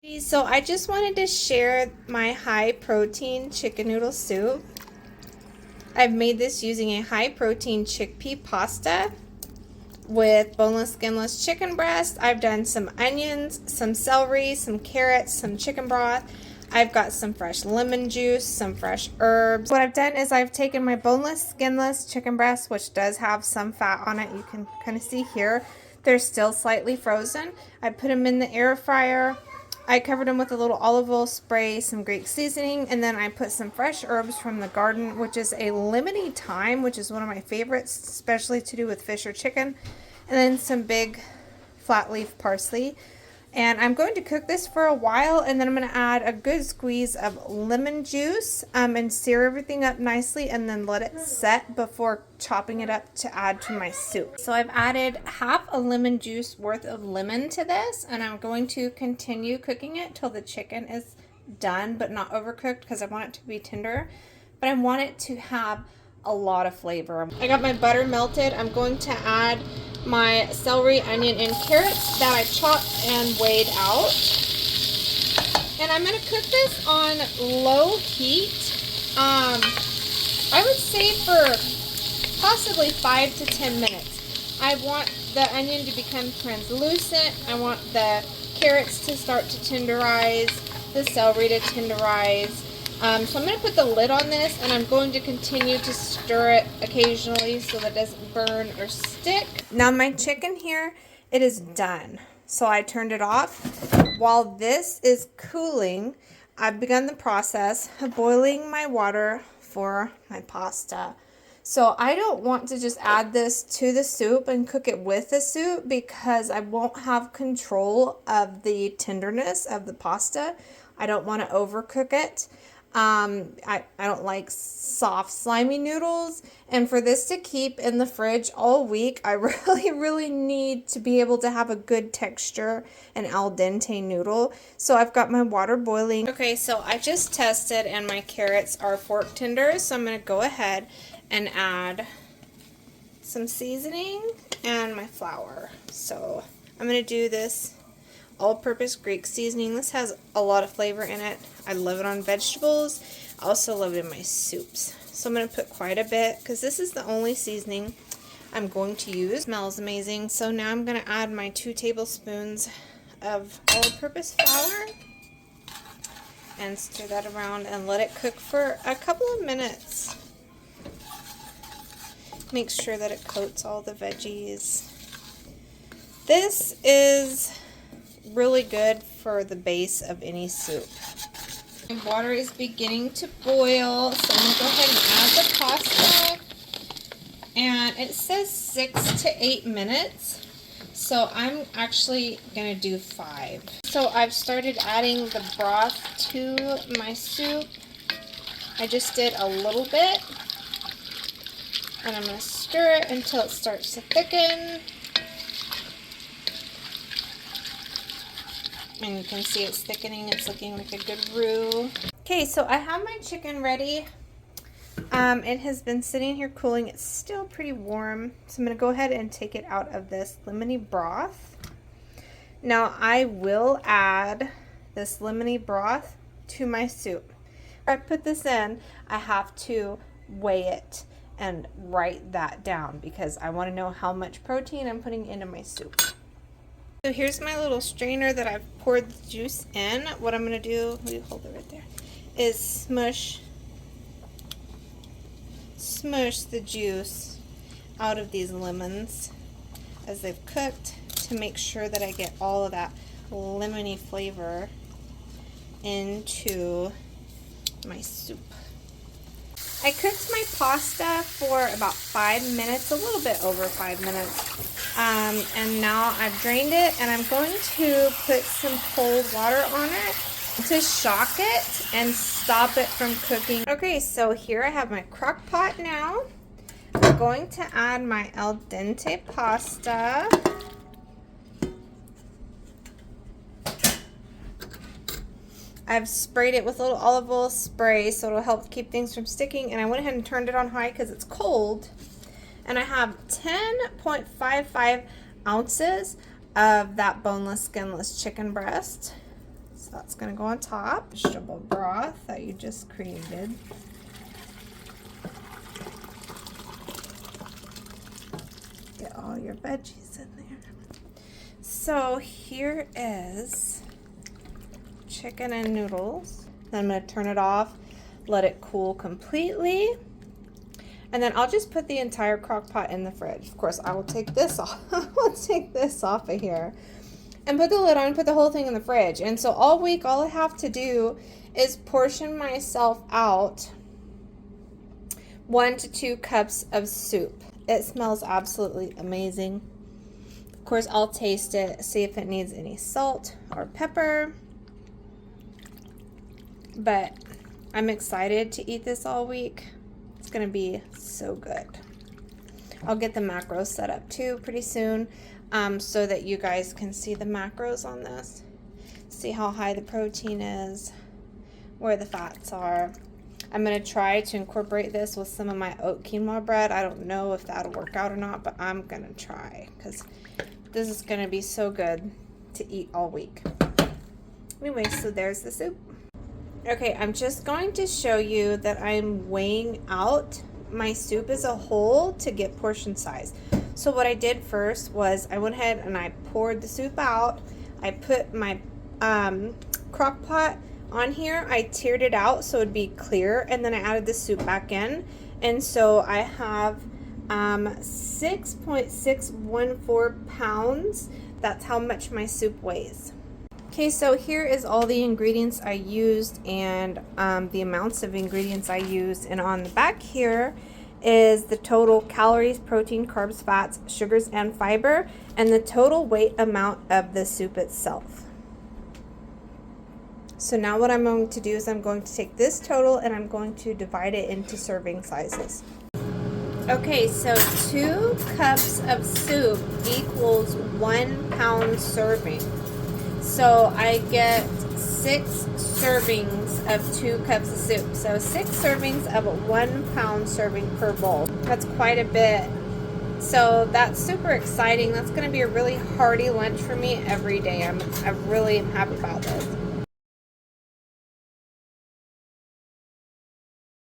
So I just wanted to share my high protein chicken noodle soup. I've made this using a high protein chickpea pasta with boneless skinless chicken breast. I've done some onions, some celery, some carrots, some chicken broth. I've got some fresh lemon juice, some fresh herbs. What I've done is I've taken my boneless skinless chicken breast, which does have some fat on it. You can kind of see here. They're still slightly frozen. I put them in the air fryer. I covered them with a little olive oil spray, some Greek seasoning, and then I put some fresh herbs from the garden, which is a lemony thyme, which is one of my favorites, especially to do with fish or chicken, and then some big flat leaf parsley. And I'm going to cook this for a while, and then I'm going to add a good squeeze of lemon juice and sear everything up nicely, and then let it set before chopping it up to add to my soup. So I've added half a lemon juice worth of lemon to this, and I'm going to continue cooking it till the chicken is done, but not overcooked because I want it to be tender, but I want it to have a lot of flavor. I got my butter melted. I'm going to add my celery, onion, and carrots that I chopped and weighed out. And I'm going to cook this on low heat. I would say for possibly 5 to 10 minutes. I want the onion to become translucent. I want the carrots to start to tenderize, the celery to tenderize. So I'm going to put the lid on this, and I'm going to continue to stir it occasionally so that it doesn't burn or stick. Now my chicken here, it is done. So I turned it off. While this is cooling, I've begun the process of boiling my water for my pasta. So I don't want to just add this to the soup and cook it with the soup because I won't have control of the tenderness of the pasta. I don't want to overcook it. I don't like soft, slimy noodles, and for this to keep in the fridge all week, I really need to be able to have a good texture and al dente noodle. So I've got my water boiling. Okay, so I just tested and my carrots are fork tender, so I'm going to go ahead and add some seasoning and my flour. So I'm going to do this all-purpose Greek seasoning. This has a lot of flavor in it. I love it on vegetables. I also love it in my soups. So I'm going to put quite a bit because this is the only seasoning I'm going to use. It smells amazing. So now I'm going to add my 2 tablespoons of all-purpose flour and stir that around and let it cook for a couple of minutes. Make sure that it coats all the veggies. This is really good for the base of any soup. My water is beginning to boil, so I'm going to go ahead and add the pasta. And it says 6 to 8 minutes, so I'm actually going to do 5. So I've started adding the broth to my soup. I just did a little bit, and I'm going to stir it until it starts to thicken. And you can see it's thickening. It's looking like a good roux. Okay, so I have my chicken ready. It has been sitting here cooling. It's still pretty warm. So I'm going to go ahead and take it out of this lemony broth. Now I will add this lemony broth to my soup. If I put this in, I have to weigh it and write that down because I want to know how much protein I'm putting into my soup. So here's my little strainer that I've poured the juice in. What I'm going to do, let me hold it right there, is smush the juice out of these lemons as they've cooked to make sure that I get all of that lemony flavor into my soup. I cooked my pasta for about 5 minutes, a little bit over 5 minutes. And now I've drained it, and I'm going to put some cold water on it to shock it and stop it from cooking. Okay, so here I have my crock pot now. I'm going to add my al dente pasta. I've sprayed it with a little olive oil spray so it'll help keep things from sticking, and I went ahead and turned it on high because it's cold. And I have 10.55 ounces of that boneless, skinless chicken breast. That's going to go on top. Vegetable broth that you just created. Get all your veggies in there. So here is chicken and noodles. Then I'm going to turn it off, let it cool completely. And then I'll just put the entire crock pot in the fridge. Of course, I will take this off. I'll take this off of here and put the lid on, put the whole thing in the fridge. And so all week, all I have to do is portion myself out 1 to 2 cups of soup. It smells absolutely amazing. Of course, I'll taste it, see if it needs any salt or pepper. But I'm excited to eat this all week. It's gonna be so good. I'll get the macros set up too pretty soon, so that you guys can see the macros on this. See how high the protein is, where the fats are. I'm gonna try to incorporate this with some of my oat quinoa bread. I don't know if that'll work out or not, but I'm gonna try because this is gonna be so good to eat all week. Anyway, so there's the soup. Okay, I'm just going to show you that I'm weighing out my soup as a whole to get portion size. So what I did first was I went ahead and I poured the soup out. I put my crock pot on here. I tiered it out so it'd be clear, and then I added the soup back in. And so I have 6.614 pounds. That's how much my soup weighs. Okay, so here is all the ingredients I used and the amounts of ingredients I used. And on the back here is the total calories, protein, carbs, fats, sugars, and fiber, and the total weight amount of the soup itself. So now what I'm going to do is I'm going to take this total and I'm going to divide it into serving sizes. Okay, so 2 cups of soup equals 1 pound serving. So I get 6 servings of 2 cups of soup. So 6 servings of a 1 pound serving per bowl. That's quite a bit. So that's super exciting. That's going to be a really hearty lunch for me every day. I really am happy about this.